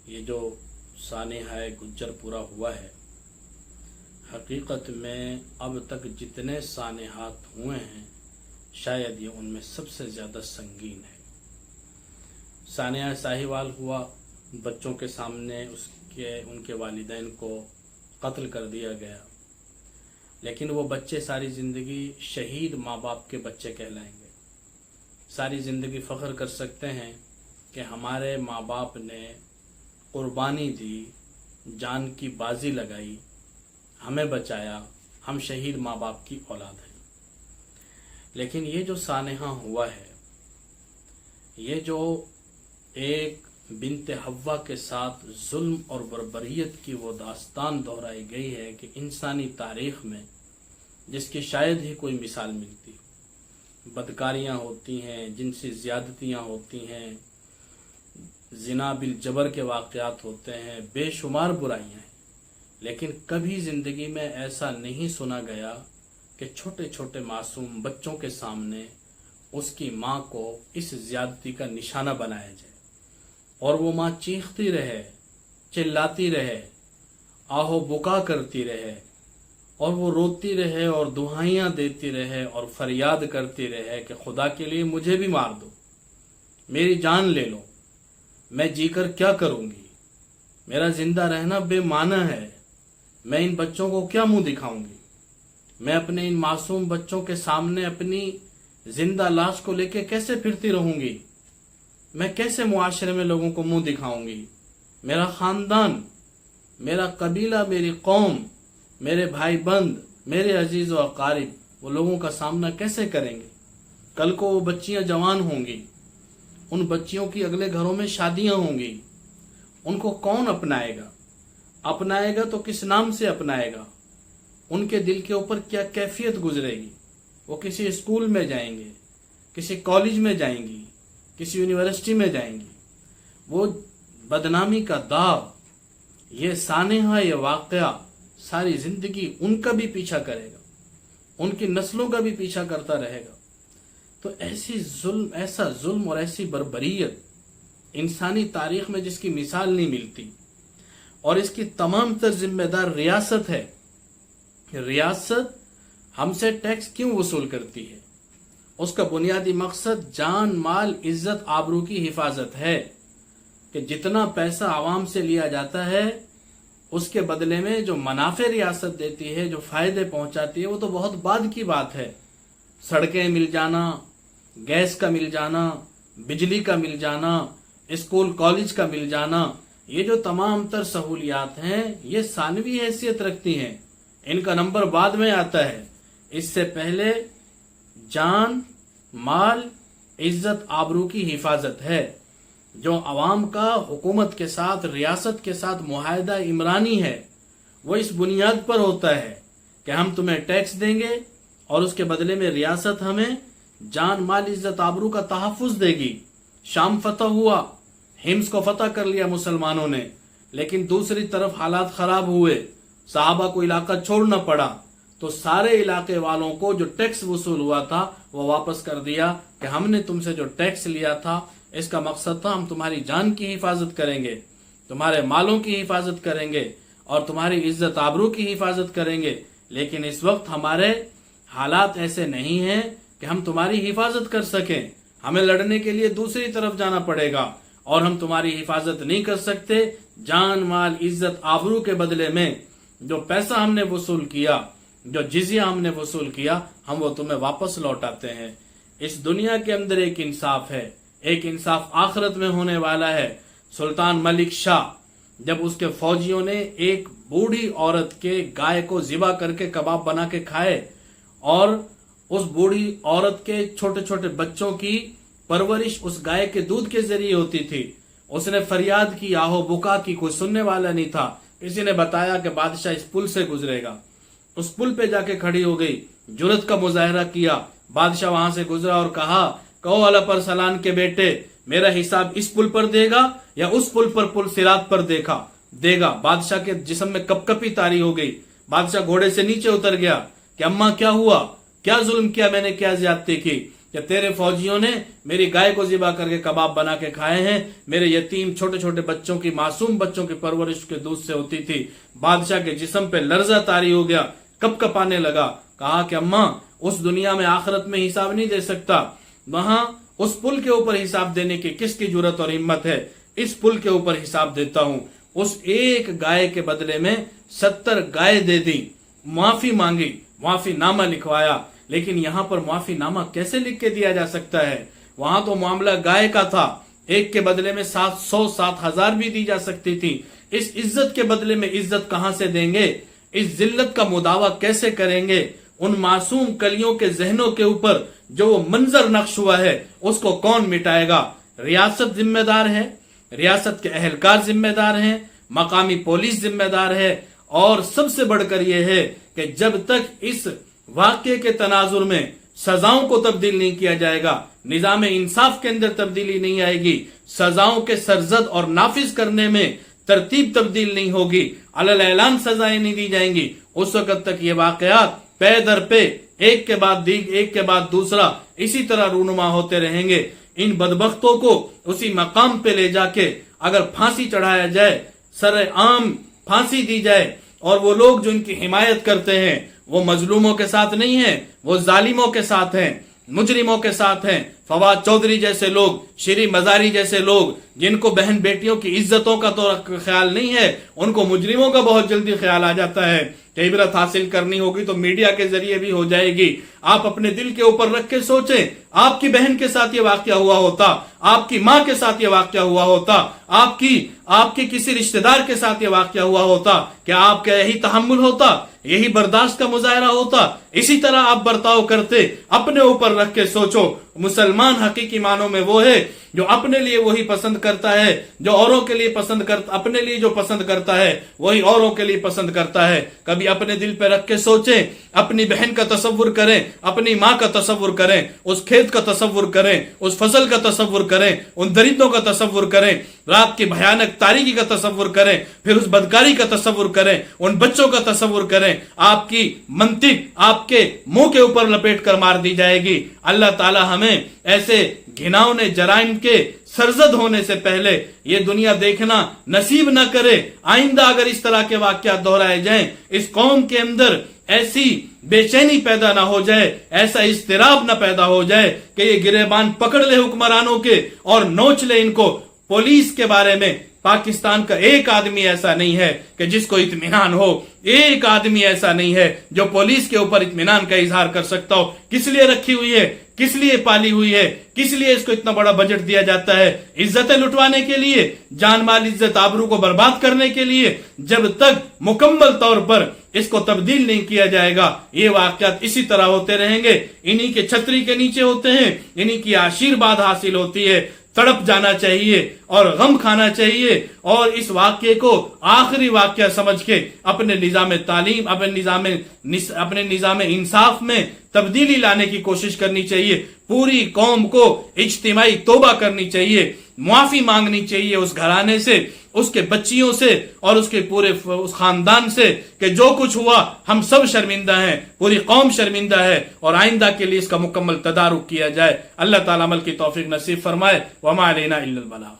یہ جو سانحہ گجر پورا ہوا ہے، حقیقت میں اب تک جتنے سانحات ہوئے ہیں شاید یہ ان میں سب سے زیادہ سنگین ہے۔ سانحہ ساہیوال ہوا، بچوں کے سامنے ان کے والدین کو قتل کر دیا گیا، لیکن وہ بچے ساری زندگی شہید ماں باپ کے بچے کہلائیں گے، ساری زندگی فخر کر سکتے ہیں کہ ہمارے ماں باپ نے قربانی دی، جان کی بازی لگائی، ہمیں بچایا، ہم شہید ماں باپ کی اولاد ہیں۔ لیکن یہ جو سانحہ ہوا ہے، یہ جو ایک بنت حوا کے ساتھ ظلم اور بربریت کی وہ داستان دہرائی گئی ہے کہ انسانی تاریخ میں جس کی شاید ہی کوئی مثال ملتی ہو۔ بدکاریاں ہوتی ہیں، جنسی زیادتیاں ہوتی ہیں، زنا بالجبر کے واقعات ہوتے ہیں، بے شمار برائیاں ہیں، لیکن کبھی زندگی میں ایسا نہیں سنا گیا کہ چھوٹے چھوٹے معصوم بچوں کے سامنے اس کی ماں کو اس زیادتی کا نشانہ بنایا جائے اور وہ ماں چیختی رہے، چلاتی رہے، آہو بکا کرتی رہے، اور وہ روتی رہے اور دعائیاں دیتی رہے اور فریاد کرتی رہے کہ خدا کے لیے مجھے بھی مار دو، میری جان لے لو، میں جی کر کیا کروں گی، میرا زندہ رہنا بے معنی ہے، میں ان بچوں کو کیا منہ دکھاؤں گی، میں اپنے ان معصوم بچوں کے سامنے اپنی زندہ لاش کو لے کے کیسے پھرتی رہوں گی، میں کیسے معاشرے میں لوگوں کو منہ دکھاؤں گی، میرا خاندان، میرا قبیلہ، میری قوم، میرے بھائی بند، میرے عزیز و اقارب وہ لوگوں کا سامنا کیسے کریں گے؟ کل کو وہ بچیاں جوان ہوں گی، ان بچیوں کی اگلے گھروں میں شادیاں ہوں گی، ان کو کون اپنائے گا؟ اپنائے گا تو کس نام سے اپنائے گا؟ ان کے دل کے اوپر کیا کیفیت گزرے گی؟ وہ کسی اسکول میں جائیں گے، کسی کالج میں جائیں گی، کسی یونیورسٹی میں جائیں گی، وہ بدنامی کا داغ، یہ سانحہ، یہ واقعہ ساری زندگی ان کا بھی پیچھا کرے گا، ان کی نسلوں کا بھی پیچھا کرتا رہے گا۔ تو ایسا ظلم اور ایسی بربریت انسانی تاریخ میں جس کی مثال نہیں ملتی، اور اس کی تمام تر ذمہ دار ریاست ہے۔ ریاست ہم سے ٹیکس کیوں وصول کرتی ہے؟ اس کا بنیادی مقصد جان، مال، عزت، آبرو کی حفاظت ہے کہ جتنا پیسہ عوام سے لیا جاتا ہے اس کے بدلے میں جو منافع ریاست دیتی ہے، جو فائدے پہنچاتی ہے، وہ تو بہت بعد کی بات ہے۔ سڑکیں مل جانا، گیس کا مل جانا، بجلی کا مل جانا، اسکول کالج کا مل جانا، یہ جو تمام تر سہولیات ہیں یہ ثانوی حیثیت رکھتی ہیں، ان کا نمبر بعد میں آتا ہے۔ اس سے پہلے جان، مال، عزت، آبرو کی حفاظت ہے۔ جو عوام کا حکومت کے ساتھ، ریاست کے ساتھ معاہدہ عمرانی ہے، وہ اس بنیاد پر ہوتا ہے کہ ہم تمہیں ٹیکس دیں گے اور اس کے بدلے میں ریاست ہمیں جان، مال، عزت، آبرو کا تحفظ دے گی۔ شام فتح ہوا، ہمس کو فتح کر لیا مسلمانوں نے، لیکن دوسری طرف حالات خراب ہوئے، صحابہ کو علاقہ چھوڑنا پڑا، تو سارے علاقے والوں کو جو ٹیکس وصول ہوا تھا وہ واپس کر دیا کہ ہم نے تم سے جو ٹیکس لیا تھا اس کا مقصد تھا ہم تمہاری جان کی حفاظت کریں گے، تمہارے مالوں کی حفاظت کریں گے اور تمہاری عزت آبرو کی حفاظت کریں گے، لیکن اس وقت ہمارے حالات ایسے نہیں ہیں کہ ہم تمہاری حفاظت کر سکیں، ہمیں لڑنے کے لیے دوسری طرف جانا پڑے گا اور ہم تمہاری حفاظت نہیں کر سکتے۔ جان، مال، عزت، آبرو کے بدلے میں جو پیسہ ہم نے وصول کیا، جو جزیہ ہم نے وصول کیا، ہم وہ تمہیں واپس لوٹاتے ہیں۔ اس دنیا کے اندر ایک انصاف ہے، ایک انصاف آخرت میں ہونے والا ہے۔ سلطان ملک شاہ جب اس کے فوجیوں نے ایک بوڑھی عورت کے گائے کو ذبح کر کے کباب بنا کے کھائے اور اس بوڑھی عورت کے چھوٹے چھوٹے بچوں کی پرورش اس گائے کے دودھ کے ذریعے ہوتی تھی، اس نے فریاد کی، آہو بکا کی، کوئی سننے والا نہیں تھا۔ کسی نے بتایا کہ بادشاہ اس پل سے گزرے گا، اس پل پہ جا کے کھڑی ہو گئی، جرت کا مظاہرہ کیا، بادشاہ وہاں سے گزرا اور کہا، کہو اللہ پر سلان کے بیٹے، میرا حساب اس پل پر دے گا یا اس پل پر، پل صراط پر دے گا۔ بادشاہ کے جسم میں کپ کپی طاری ہو گئی، بادشاہ گھوڑے سے نیچے اتر گیا کہ اماں کیا ہوا، کیا ظلم کیا میں نے، کیا زیادتی کی؟ کہ تیرے فوجیوں نے میری گائے کو ذبح کر کے کباب بنا کے کھائے ہیں، میرے یتیم چھوٹے چھوٹے بچوں کی، معصوم بچوں کی پرورش کے دودھ سے ہوتی تھی۔ بادشاہ کے جسم پہ لرزہ طاری ہو گیا، کپ کپانے لگا، کہا کہ اماں اس دنیا میں آخرت میں حساب نہیں دے سکتا، وہاں اس پل کے اوپر حساب دینے کی کس کی جرت اور ہمت ہے، اس پل کے اوپر حساب دیتا ہوں۔ اس ایک گائے کے بدلے میں 70 گائے دے دی، معافی مانگی، معافی نامہ لکھوایا۔ لیکن یہاں پر معافی نامہ کیسے لکھ کے دیا جا سکتا ہے؟ وہاں تو معاملہ گائے کا تھا، ایک کے بدلے میں 700 7,000 بھی دی جا سکتی تھی۔ اس عزت کے بدلے میں عزت کہاں سے دیں گے؟ اس ذلت کا مداوع کیسے کریں گے؟ ان معصوم کلیوں کے ذہنوں کے اوپر جو وہ منظر نقش ہوا ہے اس کو کون مٹائے گا؟ ریاست ذمہ دار ہے، ریاست کے اہلکار ذمہ دار ہیں، مقامی پولیس ذمہ دار ہے، اور سب سے بڑھ کر یہ ہے کہ جب تک اس واقعے کے تناظر میں سزاؤں کو تبدیل نہیں کیا جائے گا، نظام انصاف کے اندر تبدیلی نہیں آئے گی، سزاؤں کے سرزد اور نافذ کرنے میں ترتیب تبدیل نہیں ہوگی، علل اعلان سزائیں نہیں دی جائیں گی، اس وقت تک یہ واقعات پے در پہ ایک کے بعد دوسرا اسی طرح رونما ہوتے رہیں گے۔ ان بدبختوں کو اسی مقام پہ لے جا کے اگر پھانسی چڑھایا جائے، سر عام پھانسی دی جائے، اور وہ لوگ جو ان کی حمایت کرتے ہیں وہ مظلوموں کے ساتھ نہیں ہیں، وہ ظالموں کے ساتھ ہیں، مجرموں کے ساتھ ہیں۔ فواد چودھری جیسے لوگ، شری مزاری جیسے لوگ، جن کو بہن بیٹیوں کی عزتوں کا تو خیال نہیں ہے، ان کو مجرموں کا بہت جلدی خیال آ جاتا ہے کہ عبرت حاصل کرنی ہوگی تو میڈیا کے ذریعے بھی ہو جائے گی۔ آپ اپنے دل کے اوپر رکھ کے سوچیں، آپ کی بہن کے ساتھ یہ واقعہ ہوا ہوتا، آپ کی ماں کے ساتھ یہ واقعہ ہوا ہوتا، آپ کی کسی رشتہ دار کے ساتھ یہ واقعہ ہوا ہوتا، کیا آپ کا یہی تحمل ہوتا، یہی برداشت کا مظاہرہ ہوتا؟ اسی طرح آپ برتاؤ کرتے؟ اپنے اوپر رکھ کے سوچو۔ مسلمان حقیقی معنوں میں وہ ہے جو اپنے لیے وہی پسند کرتا ہے جو اوروں کے لیے پسند کرتا، اپنے لیے جو پسند کرتا ہے وہی اوروں کے لیے پسند کرتا ہے۔ کبھی اپنے دل پہ رکھ کے سوچیں، اپنی بہن کا تصور کریں، اپنی ماں کا تصور کریں، اس کھیت کا تصور کریں، اس فصل کا تصور کریں، ان درندوں کا تصور کریں، رات کی بھیانک تاریکی کا تصور کریں، پھر اس بدکاری کا تصور کریں، ان بچوں کا تصور کریں۔ آپ کی منطق آپ کے منہ کے اوپر لپیٹ کر مار دی جائے گی۔ اللہ تعالی ہمیں ایسے گھناؤنے جرائم کے سرزد ہونے سے پہلے یہ دنیا دیکھنا نصیب نہ کرے۔ آئندہ اگر اس طرح کے واقعات دہرائے جائیں، اس قوم کے اندر ایسی بے چینی پیدا نہ ہو جائے، ایسا اضطراب نہ پیدا ہو جائے کہ یہ گریبان پکڑ لے حکمرانوں کے اور نوچ لے ان کو۔ پولیس کے بارے میں پاکستان کا ایک آدمی ایسا نہیں ہے کہ جس کو اطمینان ہو، ایک آدمی ایسا نہیں ہے جو پولیس کے اوپر اطمینان کا اظہار کر سکتا ہو۔ کس لیے رکھی ہوئی ہے، کس لیے پالی ہوئی ہے، کس لیے اس کو اتنا بڑا بجٹ دیا جاتا ہے؟ عزتیں لٹوانے کے لیے، جان مال عزت آبرو کو برباد کرنے کے لیے۔ جب تک مکمل طور پر اس کو تبدیل نہیں کیا جائے گا یہ واقعات اسی طرح ہوتے رہیں گے۔ انہی کے چھتری کے نیچے ہوتے ہیں، انہی کی آشیرواد حاصل ہوتی ہے۔ تڑپ جانا چاہیے اور غم کھانا چاہیے، اور اس واقعے کو آخری واقعہ سمجھ کے اپنے نظام تعلیم، اپنے نظام انصاف میں تبدیلی لانے کی کوشش کرنی چاہیے۔ پوری قوم کو اجتماعی توبہ کرنی چاہیے، معافی مانگنی چاہیے اس گھرانے سے، اس کے بچیوں سے اور اس کے پورے اس خاندان سے کہ جو کچھ ہوا ہم سب شرمندہ ہیں، پوری قوم شرمندہ ہے، اور آئندہ کے لیے اس کا مکمل تدارک کیا جائے۔ اللہ تعالی عمل کی توفیق نصیب فرمائے۔ وما علینا الا البلاغ۔